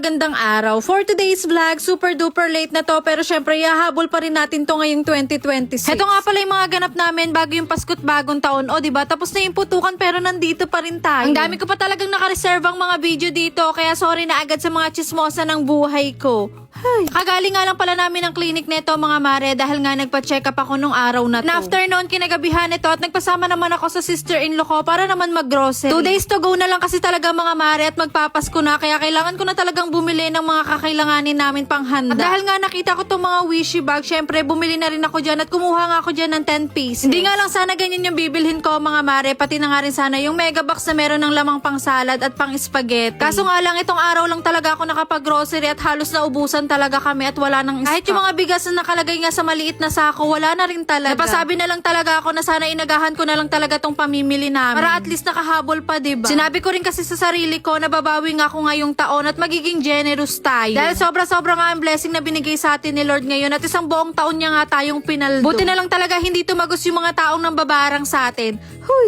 magandang araw. For today's vlog, super duper late na to pero syempre hahabol pa rin natin to ngayong 2026. Heto nga pala yung mga ganap namin bago yung Pasko't bagong taon. O diba, tapos na yung putukan pero nandito pa rin tayo. Ang dami ko pa talagang nakareservang mga video dito kaya sorry na agad sa mga chismosa ng buhay ko. Ay. Kagaling nga lang pala namin ng clinic neto mga mare dahil nga nagpa-check up ako nung araw na to. Na after noon, kinagabihan nito at nagpasama naman ako sa sister-in-law ko para naman mag-grocery. 2 days to go na lang kasi talaga mga mare at magpapasko na kaya kailangan ko na talagang bumili ng mga kakailanganin namin pang handa. At dahil nga nakita ko tong mga wishy bag, syempre bumili na rin ako dyan at kumuha nga ako dyan ng 10 pieces. Hindi nga lang sana ganyan yung bibilhin ko mga mare, pati na nga rin sana yung mega box na meron ng lamang pang salad at pang spaghetti. Kaso nga lang itong araw lang talaga ako nakapag-grocery at halos naubusan talaga kami at wala nang stock. Kahit yung mga bigas na nakalagay nga sa maliit na sako, wala na rin talaga. Napasabi na lang talaga ako na sana inagahan ko na lang talaga tong pamimili namin. Para at least nakahabol pa, diba? Sinabi ko rin kasi sa sarili ko na babawi nga ako ngayong taon at magiging generous tayo. Dahil sobra-sobra nga ang blessing na binigay sa atin ni Lord ngayon at isang buong taon niya nga tayong pinaldo. Buti na lang talaga hindi tumagos yung mga taong nang babarang sa atin.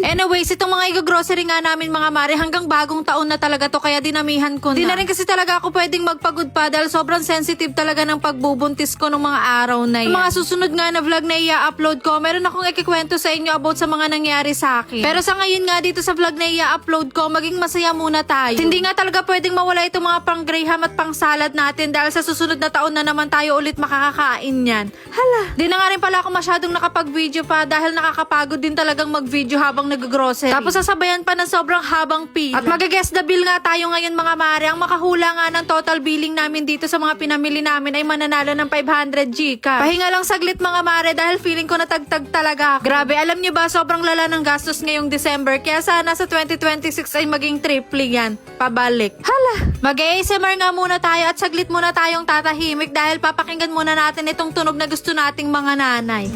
Anyways, itong mga i-grocery nga namin mga mare hanggang bagong taon na talaga to kaya dinamihan ko na. Di na rin kasi talaga ako pwedeng magpagod pa dahil sobrang sensitive talaga ng pagbubuntis ko ng mga araw na yan. Mga susunod nga na vlog na i-upload ko, meron akong ikikwento sa inyo about sa mga nangyari sa akin. Pero sa ngayon nga dito sa vlog na i-upload ko, maging masaya muna tayo. Hindi nga talaga pwedeng mawala itong mga pang graham at pang salad natin dahil sa susunod na taon na naman tayo ulit makakakain yan. Hala, di na nga rin pala ako masyadong nakapag-video pa dahil nakakapagod din talagang mag-video habang nag-grocery. Tapos sasabayan pa ng sobrang habang pila. At mag-guess the bill nga tayo ngayon mga mare. Ang makahula nga ng total billing namin dito sa mga pinamili namin ay mananalo ng 500 Gcash. Pahinga lang saglit mga mare dahil feeling ko natagtag talaga ako. Grabe, alam nyo ba sobrang lala ng gastos ngayong December kaya sana sa 2026 ay maging triple yan. Pabalik. Hala, mag-ASMR nga muna tayo at saglit muna tayong tatahimik dahil papakinggan muna natin itong tunog na gusto nating mga nanay.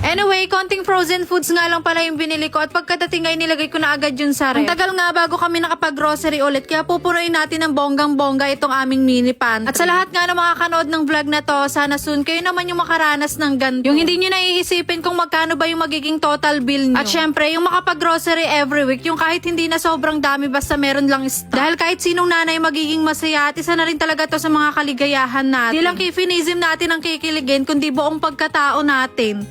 Anyway, konting frozen foods nga lang pala yung binili ko at pagkadating ay nilagay ko na agad yun sa ref. Ang tagal nga bago kami nakapag-grocery ulit kaya pupunuin natin ng bonggang-bongga itong aming mini pan. At sa lahat nga na makakanood ng vlog na to, sana soon kayo naman yung makaranas ng ganito. Yung hindi nyo naiisipin kung magkano ba yung magiging total bill nyo. At syempre, yung makapag-grocery every week, yung kahit hindi na sobrang dami basta meron lang stock. Dahil kahit sinong nanay magiging masaya at isa na rin talaga to sa mga kaligayahan natin. Di lang kifinism natin ang kikiligin kundi buong pagkatao natin.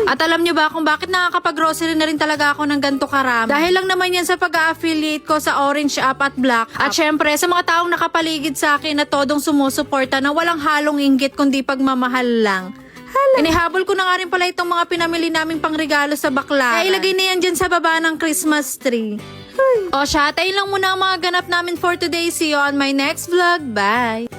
At alam nyo ba kung bakit nakakapag-grocery na rin talaga ako ng ganito karami? Dahil lang naman yan sa pag-a-affiliate ko sa Orange App at Black App. At syempre, sa mga taong nakapaligid sa akin na todong sumusuporta na walang halong inggit kundi pagmamahal lang. Inihabol ko na nga rin pala itong mga pinamili naming pangregalo sa baklaran. Kaya ilagay na yan dyan sa baba ng Christmas tree. O siya, tayo lang muna ang mga ganap namin for today. See you on my next vlog. Bye!